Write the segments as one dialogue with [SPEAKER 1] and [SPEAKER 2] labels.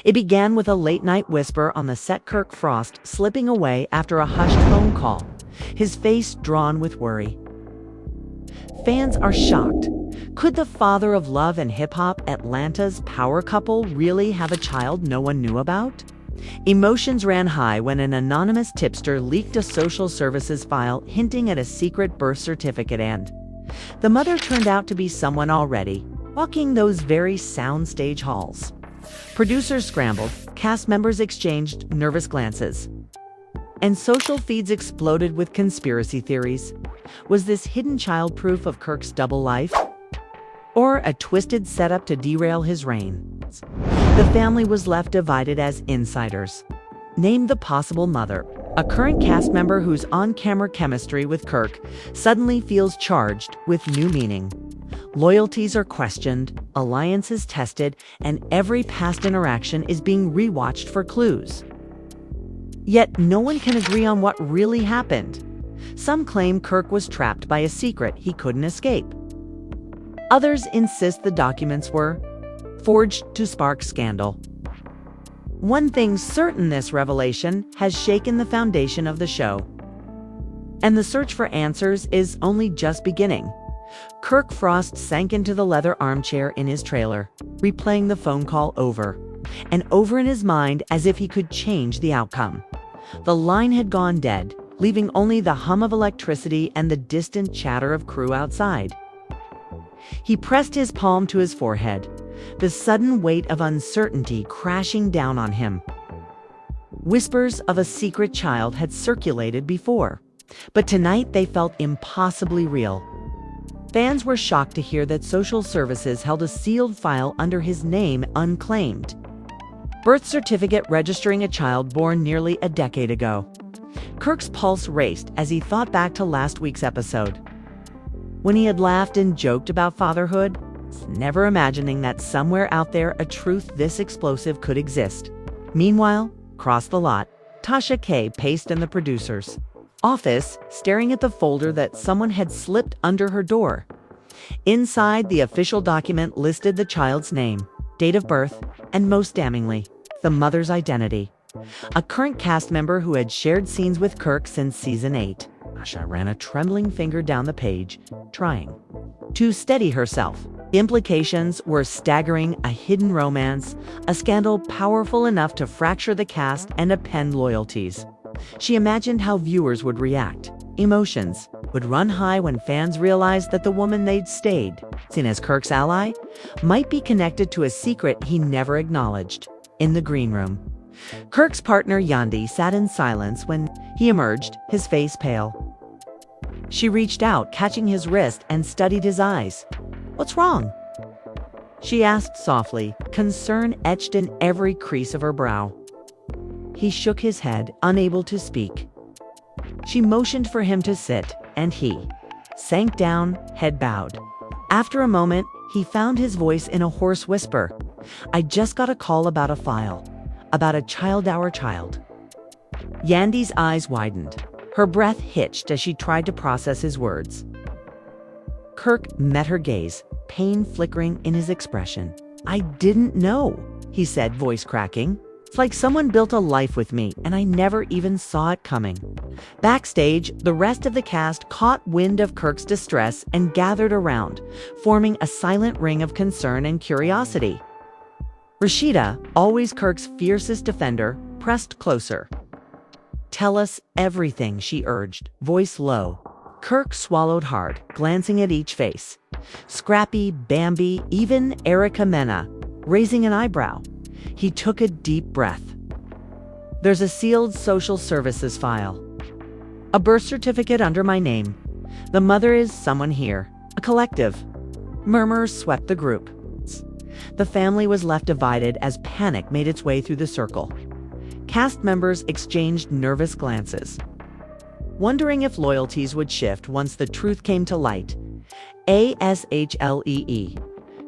[SPEAKER 1] It began with a late-night whisper on the set, Kirk Frost slipping away after a hushed phone call, his face drawn with worry. Fans are shocked. Could the father of love and hip-hop, Atlanta's power couple, really have a child no one knew about? Emotions ran high when an anonymous tipster leaked a social services file hinting at a secret birth certificate, and the mother turned out to be someone already walking those very soundstage halls. Producers scrambled, cast members exchanged nervous glances, and social feeds exploded with conspiracy theories. Was this hidden child proof of Kirk's double life, or a twisted setup to derail his reign? The family was left divided as insiders named the possible mother, a current cast member whose on-camera chemistry with Kirk suddenly feels charged with new meaning. Loyalties are questioned, alliances tested, and every past interaction is being rewatched for clues. Yet no one can agree on what really happened. Some claim Kirk was trapped by a secret he couldn't escape. Others insist the documents were forged to spark scandal. One thing's certain: this revelation has shaken the foundation of the show. And the search for answers is only just beginning. Kirk Frost sank into the leather armchair in his trailer, replaying the phone call over and over in his mind as if he could change the outcome. The line had gone dead, leaving only the hum of electricity and the distant chatter of crew outside. He pressed his palm to his forehead, the sudden weight of uncertainty crashing down on him. Whispers of a secret child had circulated before, but tonight they felt impossibly real. Fans were shocked to hear that social services held a sealed file under his name unclaimed. Birth certificate registering a child born nearly a decade ago. Kirk's pulse raced as he thought back to last week's episode, when he had laughed and joked about fatherhood, never imagining that somewhere out there a truth this explosive could exist. Meanwhile, across the lot, Tasha K paced in the producer's office, staring at the folder that someone had slipped under her door. Inside, the official document listed the child's name, date of birth, and most damningly, the mother's identity. A current cast member who had shared scenes with Kirk since season 8. Tasha ran a trembling finger down the page, trying to steady herself. The implications were staggering: a hidden romance, a scandal powerful enough to fracture the cast and upend loyalties. She imagined how viewers would react. Emotions would run high when fans realized that the woman they'd seen as Kirk's ally, might be connected to a secret he never acknowledged. In the green room, Kirk's partner Yandi sat in silence when he emerged, his face pale. She reached out, catching his wrist, and studied his eyes. "What's wrong?" she asked softly, concern etched in every crease of her brow. He shook his head, unable to speak. She motioned for him to sit, and he sank down, head bowed. After a moment, he found his voice in a hoarse whisper. "I just got a call about a file. About a child, our child." Yandi's eyes widened. Her breath hitched as she tried to process his words. Kirk met her gaze, pain flickering in his expression. "I didn't know," he said, voice cracking. "It's like someone built a life with me, and I never even saw it coming." Backstage, the rest of the cast caught wind of Kirk's distress and gathered around, forming a silent ring of concern and curiosity. Rasheeda, always Kirk's fiercest defender, pressed closer. "Tell us everything," she urged, voice low. Kirk swallowed hard, glancing at each face. Scrappy, Bambi, even Erica Mena, raising an eyebrow. He took a deep breath. "There's a sealed social services file. A birth certificate under my name. The mother is someone here. A collective." Murmurs swept the group. The family was left divided as panic made its way through the circle. Cast members exchanged nervous glances, wondering if loyalties would shift once the truth came to light. ASHLEE.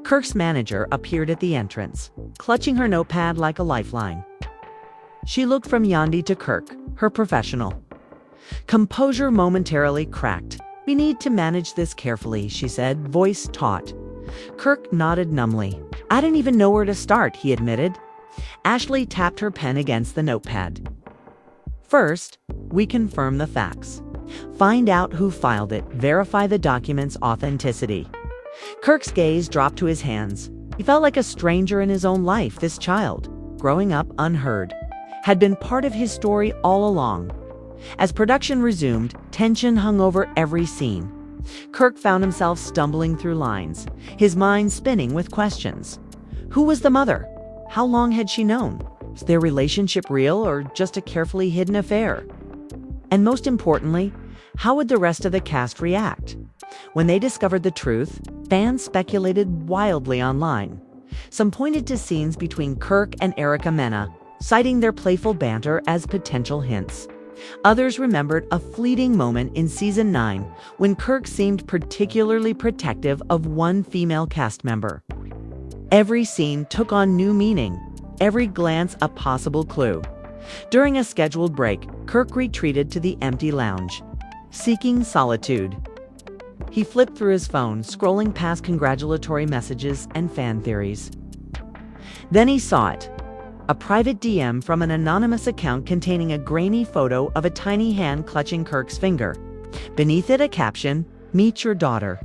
[SPEAKER 1] Kirk's manager appeared at the entrance, clutching her notepad like a lifeline. She looked from Yandi to Kirk, her professional. Composure momentarily cracked. "We need to manage this carefully," she said, voice taut. Kirk nodded numbly. "I didn't even know where to start," he admitted. Ashley tapped her pen against the notepad. First, we confirm the facts. Find out who filed it, verify the document's authenticity. Kirk's gaze dropped to his hands. He felt like a stranger in his own life. This child, growing up unheard, had been part of his story all along. As production resumed, tension hung over every scene. Kirk found himself stumbling through lines, his mind spinning with questions. Who was the mother? How long had she known? Was their relationship real or just a carefully hidden affair? And most importantly, how would the rest of the cast react? When they discovered the truth, fans speculated wildly online. Some pointed to scenes between Kirk and Erica Mena, citing their playful banter as potential hints. Others remembered a fleeting moment in Season 9 when Kirk seemed particularly protective of one female cast member. Every scene took on new meaning, every glance a possible clue. During a scheduled break, Kirk retreated to the empty lounge, seeking solitude. He flipped through his phone, scrolling past congratulatory messages and fan theories. Then he saw it. A private DM from an anonymous account containing a grainy photo of a tiny hand clutching Kirk's finger. Beneath it, a caption, "Meet your daughter."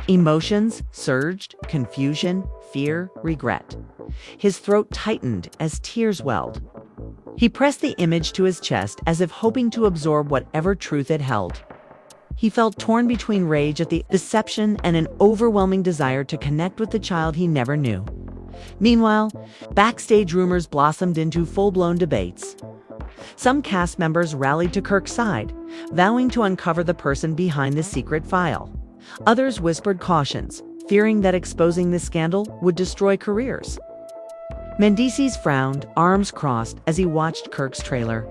[SPEAKER 1] Emotions surged: confusion, fear, regret. His throat tightened as tears welled. He pressed the image to his chest as if hoping to absorb whatever truth it held. He felt torn between rage at the deception and an overwhelming desire to connect with the child he never knew. Meanwhile, backstage rumors blossomed into full-blown debates. Some cast members rallied to Kirk's side, vowing to uncover the person behind the secret file. Others whispered cautions, fearing that exposing this scandal would destroy careers. Mendices frowned, arms crossed, as he watched Kirk's trailer.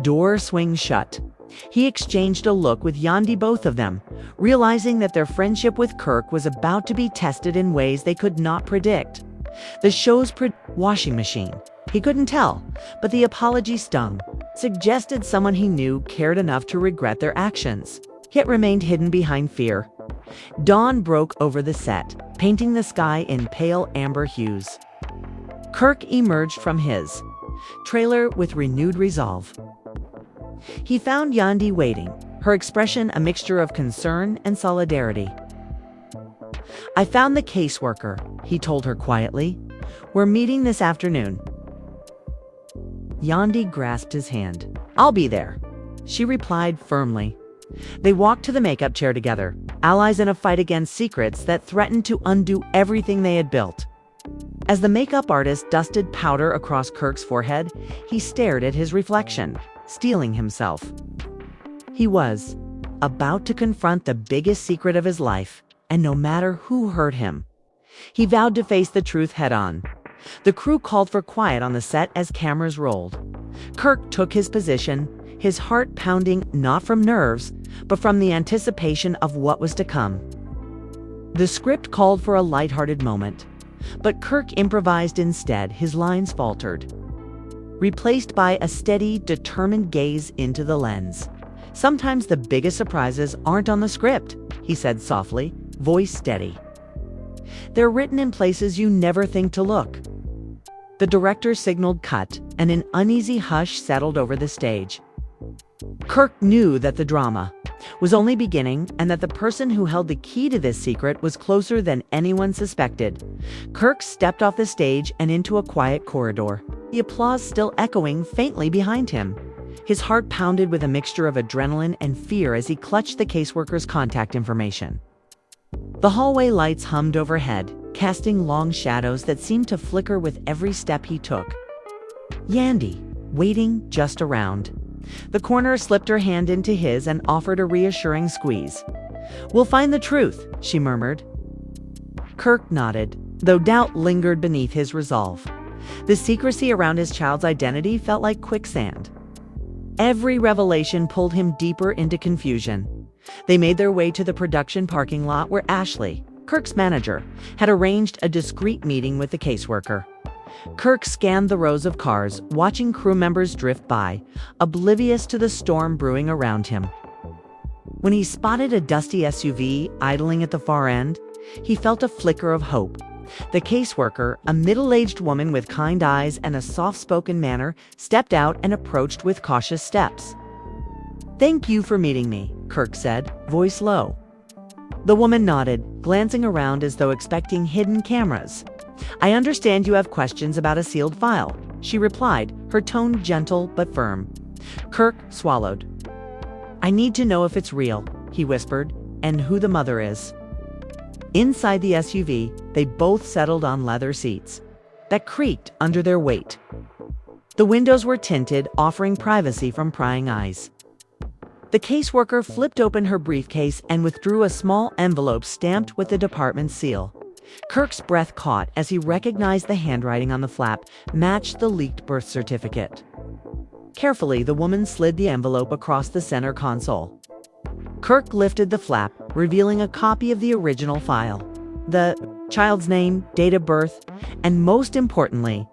[SPEAKER 1] Door swing shut. He exchanged a look with Yandi, both of them, realizing that their friendship with Kirk was about to be tested in ways they could not predict. The show's washing machine. He couldn't tell, but the apology stung, suggested someone he knew cared enough to regret their actions, yet remained hidden behind fear. Dawn broke over the set, painting the sky in pale amber hues. Kirk emerged from his trailer with renewed resolve. He found Yandi waiting, her expression a mixture of concern and solidarity. "I found the caseworker," he told her quietly. "We're meeting this afternoon." Yandi grasped his hand. "I'll be there," she replied firmly. They walked to the makeup chair together, allies in a fight against secrets that threatened to undo everything they had built. As the makeup artist dusted powder across Kirk's forehead, he stared at his reflection, steeling himself. He was about to confront the biggest secret of his life, and no matter who hurt him, he vowed to face the truth head-on. The crew called for quiet on the set as cameras rolled. Kirk took his position, his heart pounding not from nerves, but from the anticipation of what was to come. The script called for a lighthearted moment, but Kirk improvised instead. His lines faltered, replaced by a steady, determined gaze into the lens. "Sometimes the biggest surprises aren't on the script," he said softly, voice steady. "They're written in places you never think to look." The director signaled cut, and an uneasy hush settled over the stage. Kirk knew that the drama was only beginning and that the person who held the key to this secret was closer than anyone suspected. Kirk stepped off the stage and into a quiet corridor, the applause still echoing faintly behind him. His heart pounded with a mixture of adrenaline and fear as he clutched the caseworker's contact information. The hallway lights hummed overhead, casting long shadows that seemed to flicker with every step he took. Yandi, waiting just around. The coroner slipped her hand into his and offered a reassuring squeeze. "We'll find the truth," she murmured. Kirk nodded, though doubt lingered beneath his resolve. The secrecy around his child's identity felt like quicksand. Every revelation pulled him deeper into confusion. They made their way to the production parking lot where Ashley, Kirk's manager, had arranged a discreet meeting with the caseworker. Kirk scanned the rows of cars, watching crew members drift by, oblivious to the storm brewing around him. When he spotted a dusty SUV idling at the far end, he felt a flicker of hope. The caseworker, a middle-aged woman with kind eyes and a soft-spoken manner, stepped out and approached with cautious steps. "Thank you for meeting me," Kirk said, voice low. The woman nodded, glancing around as though expecting hidden cameras. "I understand you have questions about a sealed file," she replied, her tone gentle but firm. Kirk swallowed. "I need to know if it's real," he whispered, "and who the mother is." Inside the SUV, they both settled on leather seats that creaked under their weight. The windows were tinted, offering privacy from prying eyes. The caseworker flipped open her briefcase and withdrew a small envelope stamped with the department's seal. Kirk's breath caught as he recognized the handwriting on the flap matched the leaked birth certificate. Carefully, the woman slid the envelope across the center console. Kirk lifted the flap, revealing a copy of the original file. The child's name, date of birth, and most importantly,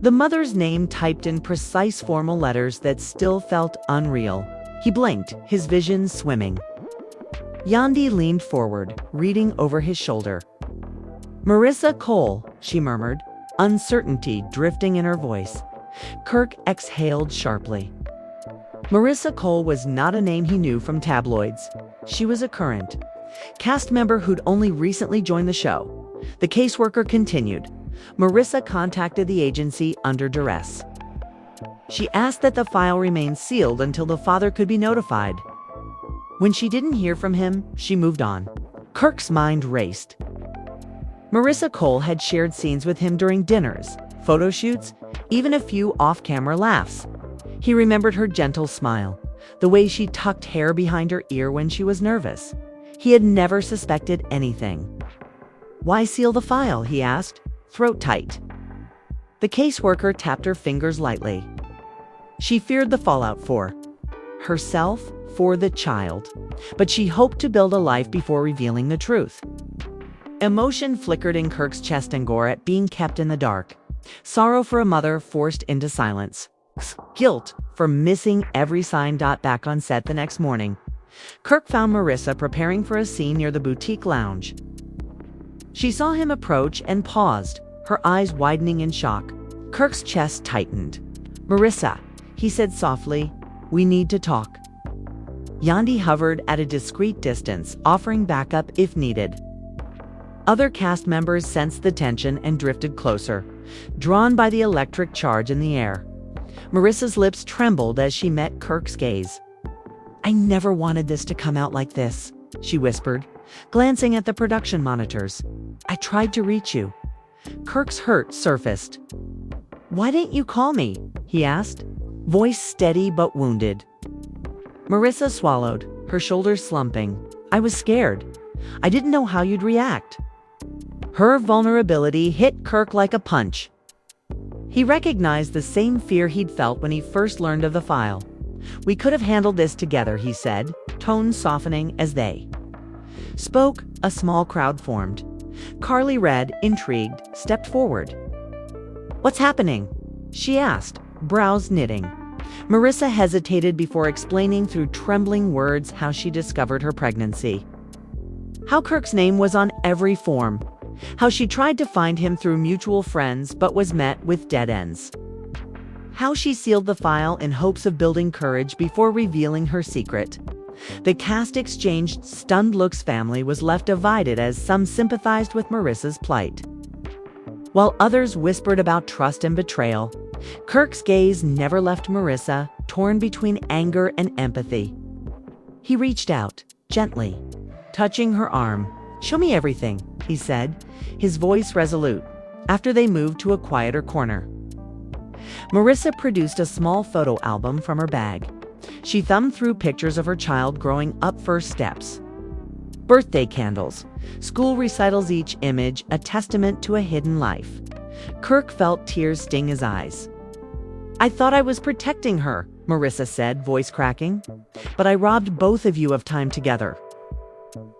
[SPEAKER 1] the mother's name typed in precise formal letters that still felt unreal. He blinked, his vision swimming. Yandi leaned forward, reading over his shoulder. "Marissa Cole," she murmured, uncertainty drifting in her voice. Kirk exhaled sharply. Marissa Cole was not a name he knew from tabloids. She was a current cast member who'd only recently joined the show. The caseworker continued. Marissa contacted the agency under duress. She asked that the file remain sealed until the father could be notified. When she didn't hear from him, she moved on. Kirk's mind raced. Marissa Cole had shared scenes with him during dinners, photo shoots, even a few off-camera laughs. He remembered her gentle smile, the way she tucked hair behind her ear when she was nervous. He had never suspected anything. "Why seal the file?" he asked, throat tight. The caseworker tapped her fingers lightly. She feared the fallout for herself, for the child, but she hoped to build a life before revealing the truth. Emotion flickered in Kirk's chest and gore at being kept in the dark. Sorrow for a mother forced into silence. Guilt for missing every sign. Back on set the next morning, Kirk found Marissa preparing for a scene near the boutique lounge. She saw him approach and paused, her eyes widening in shock. Kirk's chest tightened. "Marissa," he said softly, "we need to talk." Yandi hovered at a discreet distance, offering backup if needed. Other cast members sensed the tension and drifted closer, drawn by the electric charge in the air. Marissa's lips trembled as she met Kirk's gaze. "I never wanted this to come out like this," she whispered, glancing at the production monitors. "I tried to reach you." Kirk's hurt surfaced. "Why didn't you call me?" he asked, voice steady but wounded. Marissa swallowed, her shoulders slumping. "I was scared. I didn't know how you'd react." Her vulnerability hit Kirk like a punch. He recognized the same fear he'd felt when he first learned of the file. "We could have handled this together," he said, tone softening as they spoke. A small crowd formed. Carly Red, intrigued, stepped forward. "What's happening?" she asked, brows knitting. Marissa hesitated before explaining through trembling words how she discovered her pregnancy. How Kirk's name was on every form. How she tried to find him through mutual friends but was met with dead ends. How she sealed the file in hopes of building courage before revealing her secret. The cast exchanged stunned looks. Family was left divided as some sympathized with Marissa's plight, while others whispered about trust and betrayal. Kirk's gaze never left Marissa, torn between anger and empathy. He reached out, gently, touching her arm. "Show me everything," he said, his voice resolute, after they moved to a quieter corner. Marissa produced a small photo album from her bag. She thumbed through pictures of her child growing up, first steps, birthday candles, school recitals, each image a testament to a hidden life. Kirk felt tears sting his eyes. "I thought I was protecting her," Marissa said, voice cracking. "But I robbed both of you of time together."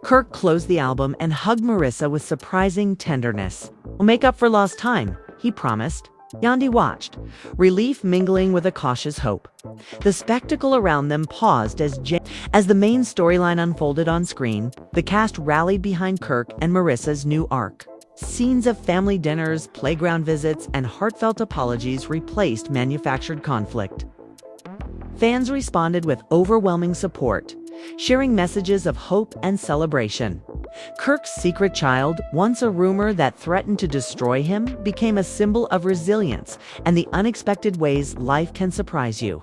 [SPEAKER 1] Kirk closed the album and hugged Marissa with surprising tenderness. "We'll make up for lost time," he promised. Yandi watched, relief mingling with a cautious hope. The spectacle around them paused as the main storyline unfolded on screen. The cast rallied behind Kirk and Marissa's new arc. Scenes of family dinners, playground visits, and heartfelt apologies replaced manufactured conflict. Fans responded with overwhelming support, sharing messages of hope and celebration. Kirk's secret child, once a rumor that threatened to destroy him, became a symbol of resilience and the unexpected ways life can surprise you.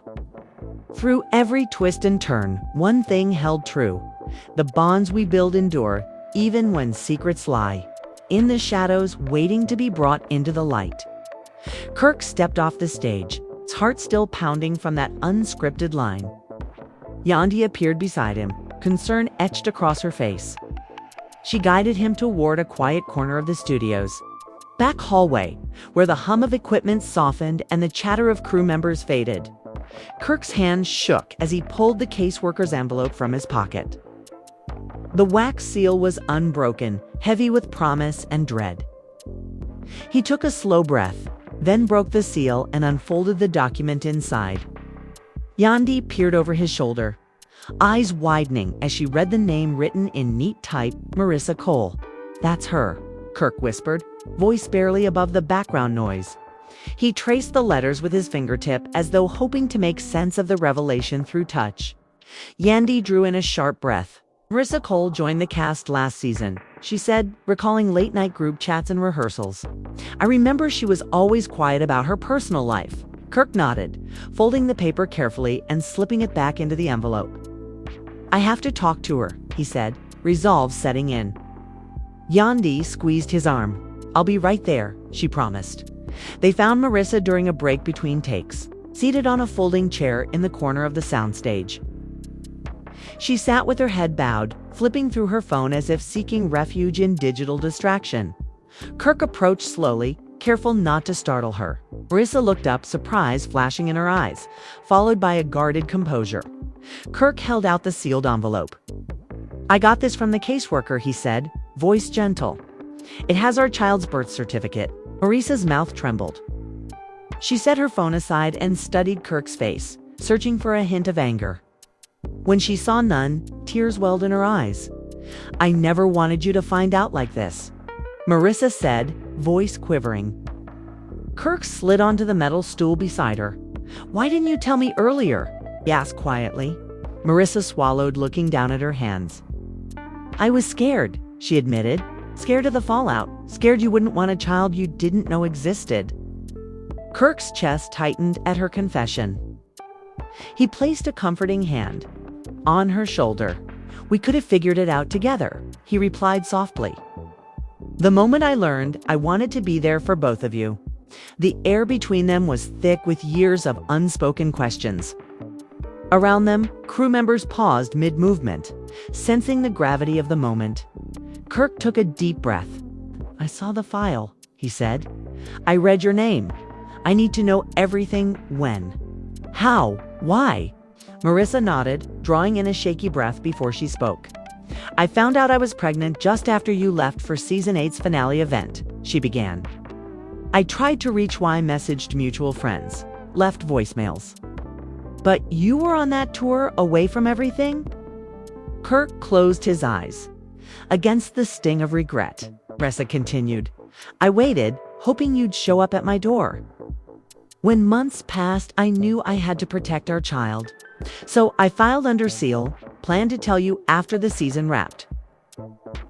[SPEAKER 1] Through every twist and turn, one thing held true: the bonds we build endure, even when secrets lie in the shadows, waiting to be brought into the light. Kirk stepped off the stage, his heart still pounding from that unscripted line. Yandi appeared beside him, concern etched across her face. She guided him toward a quiet corner of the studios. Back hallway, where the hum of equipment softened and the chatter of crew members faded. Kirk's hand shook as he pulled the caseworker's envelope from his pocket. The wax seal was unbroken, heavy with promise and dread. He took a slow breath, then broke the seal and unfolded the document inside. Yandi peered over his shoulder, eyes widening as she read the name written in neat type, Marissa Cole. "That's her," Kirk whispered, voice barely above the background noise. He traced the letters with his fingertip as though hoping to make sense of the revelation through touch. Yandi drew in a sharp breath. "Marissa Cole joined the cast last season," she said, recalling late-night group chats and rehearsals. "I remember she was always quiet about her personal life." Kirk nodded, folding the paper carefully and slipping it back into the envelope. "I have to talk to her," he said, resolve setting in. Yandi squeezed his arm. "I'll be right there," she promised. They found Marissa during a break between takes, seated on a folding chair in the corner of the soundstage. She sat with her head bowed, flipping through her phone as if seeking refuge in digital distraction. Kirk approached slowly, careful not to startle her. Marissa looked up, surprise flashing in her eyes, followed by a guarded composure. Kirk held out the sealed envelope. "I got this from the caseworker," he said, voice gentle. "It has our child's birth certificate." Marissa's mouth trembled. She set her phone aside and studied Kirk's face, searching for a hint of anger. When she saw none, tears welled in her eyes. "I never wanted you to find out like this," Marissa said, voice quivering. Kirk slid onto the metal stool beside her. "Why didn't you tell me earlier?" he asked quietly. Marissa swallowed, looking down at her hands. "I was scared," she admitted. "Scared of the fallout. Scared you wouldn't want a child you didn't know existed." Kirk's chest tightened at her confession. He placed a comforting hand on her shoulder. "We could have figured it out together," he replied softly. "The moment I learned, I wanted to be there for both of you." The air between them was thick with years of unspoken questions. Around them, crew members paused mid-movement, sensing the gravity of the moment. Kirk took a deep breath. "I saw the file," he said. "I read your name. I need to know everything. When? How? Why?" Marissa nodded, drawing in a shaky breath before she spoke. "I found out I was pregnant just after you left for Season 8's finale event," she began. "I tried to reach Y, messaged mutual friends, left voicemails. But you were on that tour away from everything?" Kirk closed his eyes. "Against the sting of regret," Marissa continued. "I waited, hoping you'd show up at my door. When months passed, I knew I had to protect our child. So I filed under seal, planned to tell you after the season wrapped.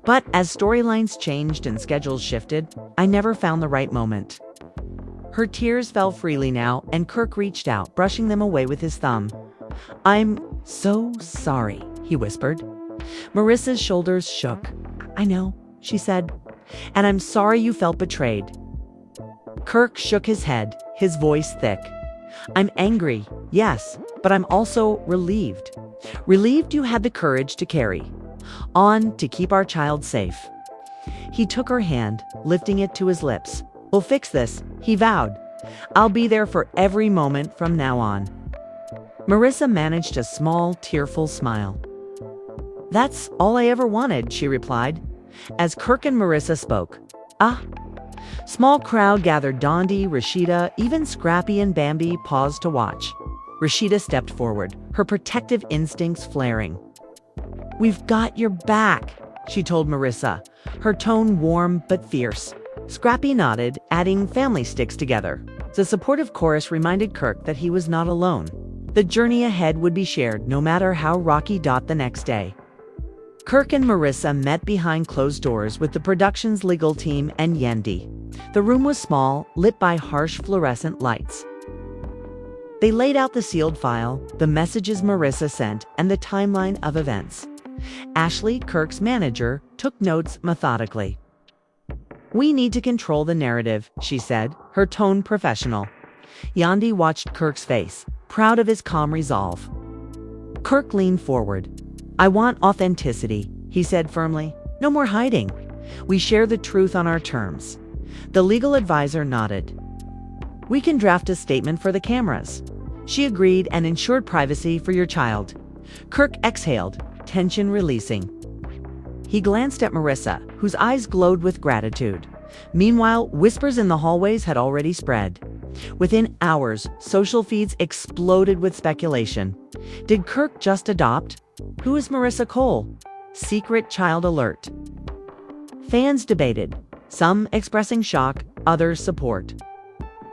[SPEAKER 1] But as storylines changed and schedules shifted, I never found the right moment." Her tears fell freely now, and Kirk reached out, brushing them away with his thumb. "I'm so sorry," he whispered. Marissa's shoulders shook. "I know," she said, "and I'm sorry you felt betrayed." Kirk shook his head, his voice thick. "I'm angry, yes, but I'm also relieved. Relieved you had the courage to carry on to keep our child safe." He took her hand, lifting it to his lips. "We'll fix this," he vowed. "I'll be there for every moment from now on." Marissa managed a small, tearful smile. "That's all I ever wanted," she replied. As Kirk and Marissa spoke, small crowd gathered. Dondi, Rasheeda, even Scrappy and Bambi paused to watch. Rasheeda stepped forward, her protective instincts flaring. "We've got your back," she told Marissa, her tone warm but fierce. Scrappy nodded, adding family sticks together. The supportive chorus reminded Kirk that he was not alone. The journey ahead would be shared, no matter how rocky the next day. Kirk and Marissa met behind closed doors with the production's legal team and Yendi. The room was small, lit by harsh fluorescent lights. They laid out the sealed file, the messages Marissa sent, and the timeline of events. Ashley, Kirk's manager, took notes methodically. "We need to control the narrative," she said, her tone professional. Yendi watched Kirk's face, proud of his calm resolve. Kirk leaned forward. "I want authenticity," he said firmly. "No more hiding. We share the truth on our terms." The legal advisor nodded. "We can draft a statement for the cameras." She agreed and ensured privacy for your child. Kirk exhaled, tension releasing. He glanced at Marissa, whose eyes glowed with gratitude. Meanwhile, whispers in the hallways had already spread. Within hours, social feeds exploded with speculation. Did Kirk just adopt? Who is Marissa Cole? Secret child alert. Fans debated, some expressing shock, others support.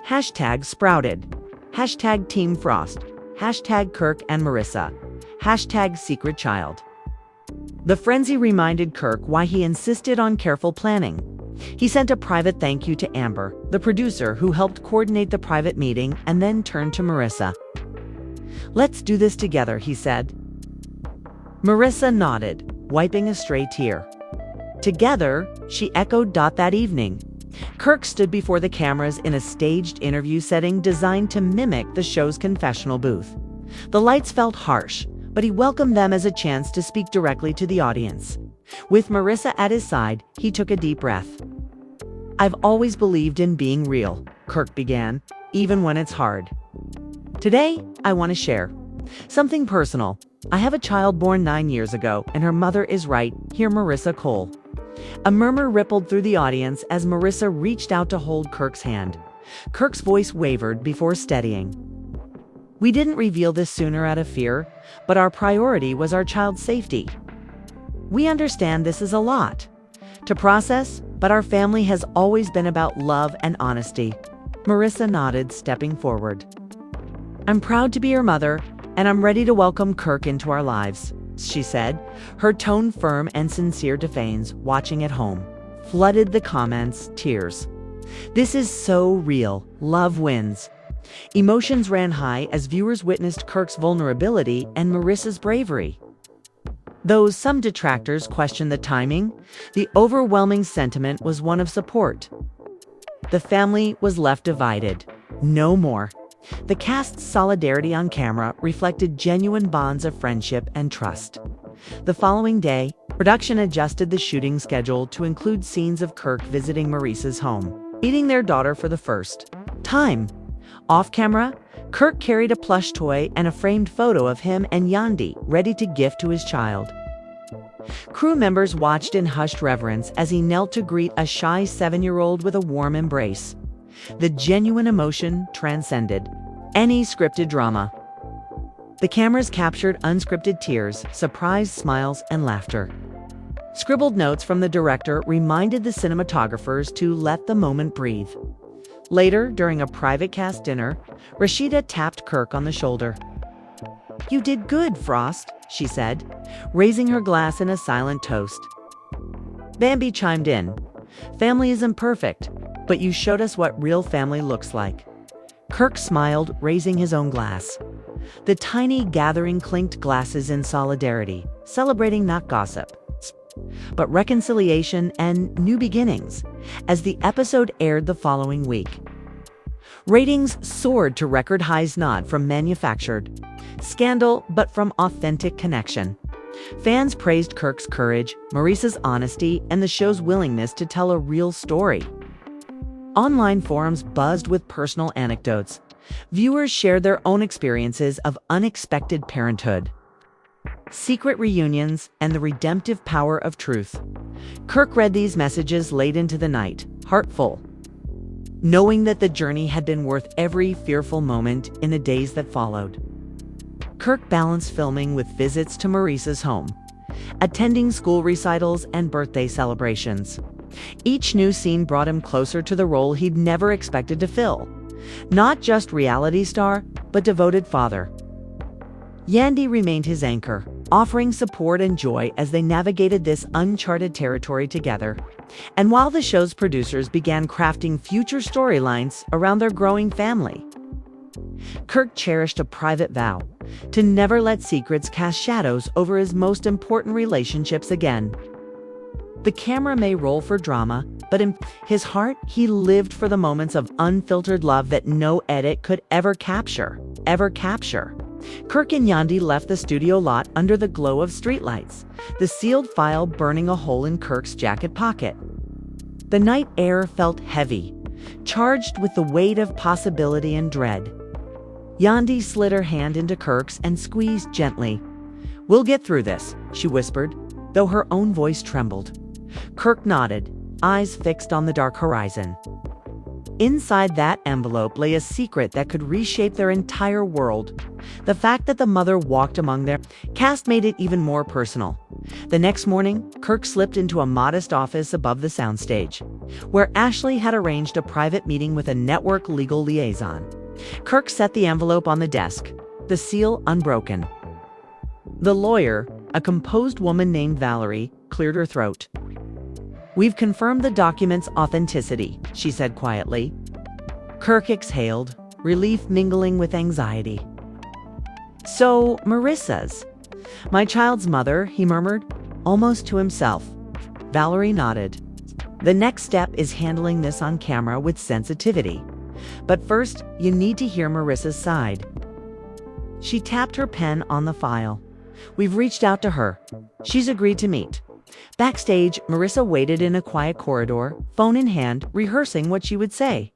[SPEAKER 1] Hashtags sprouted. Hashtag Team Frost. Hashtag Kirk and Marissa. Hashtag Secret Child. The frenzy reminded Kirk why he insisted on careful planning. He sent a private thank you to Amber, the producer who helped coordinate the private meeting, and then turned to Marissa. "Let's do this together," he said. Marissa nodded, wiping a stray tear. "Together," she echoed that evening. Kirk stood before the cameras in a staged interview setting designed to mimic the show's confessional booth. The lights felt harsh, but he welcomed them as a chance to speak directly to the audience. With Marissa at his side, he took a deep breath. "I've always believed in being real," Kirk began, "even when it's hard. Today, I want to share something personal. I have a child born 9 years ago, and her mother is right here, Marissa Cole." A murmur rippled through the audience as Marissa reached out to hold Kirk's hand. Kirk's voice wavered before steadying. "We didn't reveal this sooner out of fear, but our priority was our child's safety. We understand this is a lot to process, but our family has always been about love and honesty." Marissa nodded, stepping forward. "I'm proud to be your mother, and I'm ready to welcome Kirk into our lives," she said, her tone firm and sincere to fans watching at home. Flooded the comments, tears. "This is so real. Love wins." Emotions ran high as viewers witnessed Kirk's vulnerability and Marissa's bravery. Though some detractors questioned the timing, the overwhelming sentiment was one of support. The family was left divided. No more. The cast's solidarity on camera reflected genuine bonds of friendship and trust. The following day, production adjusted the shooting schedule to include scenes of Kirk visiting Marissa's home, meeting their daughter for the first time. Off camera, Kirk carried a plush toy and a framed photo of him and Yendi, ready to gift to his child. Crew members watched in hushed reverence as he knelt to greet a shy 7-year-old with a warm embrace. The genuine emotion transcended any scripted drama. The cameras captured unscripted tears, surprised smiles, and laughter. Scribbled notes from the director reminded the cinematographers to let the moment breathe. Later, during a private cast dinner, Rasheeda tapped Kirk on the shoulder. "You did good, Frost," she said, raising her glass in a silent toast. Bambi chimed in. "Family isn't perfect, but you showed us what real family looks like." Kirk smiled, raising his own glass. The tiny gathering clinked glasses in solidarity, celebrating not gossip, but reconciliation and new beginnings, as the episode aired the following week. Ratings soared to record highs, not from manufactured scandal, but from authentic connection. Fans praised Kirk's courage, Marissa's honesty, and the show's willingness to tell a real story. Online forums buzzed with personal anecdotes. Viewers shared their own experiences of unexpected parenthood, secret reunions, and the redemptive power of truth. Kirk read these messages late into the night, heartful, knowing that the journey had been worth every fearful moment in the days that followed. Kirk balanced filming with visits to Marissa's home, attending school recitals and birthday celebrations. Each new scene brought him closer to the role he'd never expected to fill. Not just reality star, but devoted father. Yandy remained his anchor, offering support and joy as they navigated this uncharted territory together. And while the show's producers began crafting future storylines around their growing family, Kirk cherished a private vow to never let secrets cast shadows over his most important relationships again. The camera may roll for drama, but in his heart, he lived for the moments of unfiltered love that no edit could ever capture. Kirk and Yandy left the studio lot under the glow of streetlights, the sealed file burning a hole in Kirk's jacket pocket. The night air felt heavy, charged with the weight of possibility and dread. Yandy slid her hand into Kirk's and squeezed gently. "We'll get through this," she whispered, though her own voice trembled. Kirk nodded, eyes fixed on the dark horizon. Inside that envelope lay a secret that could reshape their entire world. The fact that the mother walked among their cast made it even more personal. The next morning, Kirk slipped into a modest office above the soundstage, where Ashley had arranged a private meeting with a network legal liaison. Kirk set the envelope on the desk, the seal unbroken. The lawyer, a composed woman named Valerie, cleared her throat. "We've confirmed the document's authenticity," she said quietly. Kirk exhaled, relief mingling with anxiety. "So, Marissa's my child's mother," he murmured, almost to himself. Valerie nodded. "The next step is handling this on camera with sensitivity. But first, you need to hear Marissa's side." She tapped her pen on the file. "We've reached out to her. She's agreed to meet." Backstage, Marissa waited in a quiet corridor, phone in hand, rehearsing what she would say.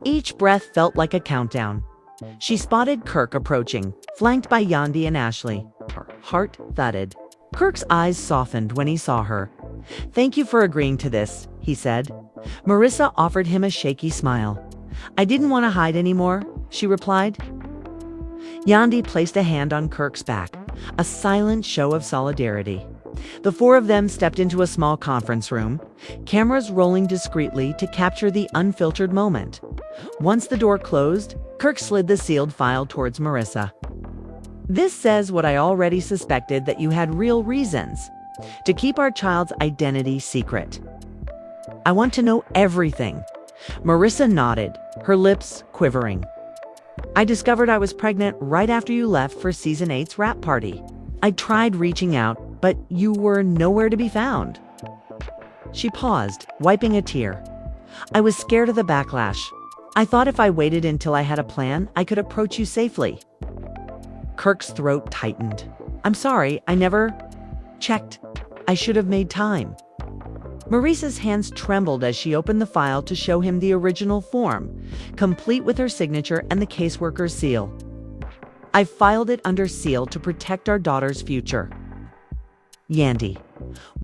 [SPEAKER 1] Each breath felt like a countdown. She spotted Kirk approaching, flanked by Yandy and Ashley. Her heart thudded. Kirk's eyes softened when he saw her. "Thank you for agreeing to this," he said. Marissa offered him a shaky smile. "I didn't want to hide anymore," she replied. Yandy placed a hand on Kirk's back, a silent show of solidarity. The four of them stepped into a small conference room, cameras rolling discreetly to capture the unfiltered moment. Once the door closed, Kirk slid the sealed file towards Marissa. "This says what I already suspected, that you had real reasons to keep our child's identity secret. I want to know everything." Marissa nodded, her lips quivering. "I discovered I was pregnant right after you left for season 8's wrap party. I tried reaching out, but you were nowhere to be found." She paused, wiping a tear. "I was scared of the backlash. I thought if I waited until I had a plan, I could approach you safely." Kirk's throat tightened. "I'm sorry, I never checked. I should have made time." Marissa's hands trembled as she opened the file to show him the original form, complete with her signature and the caseworker's seal. "I filed it under seal to protect our daughter's future." Yandy.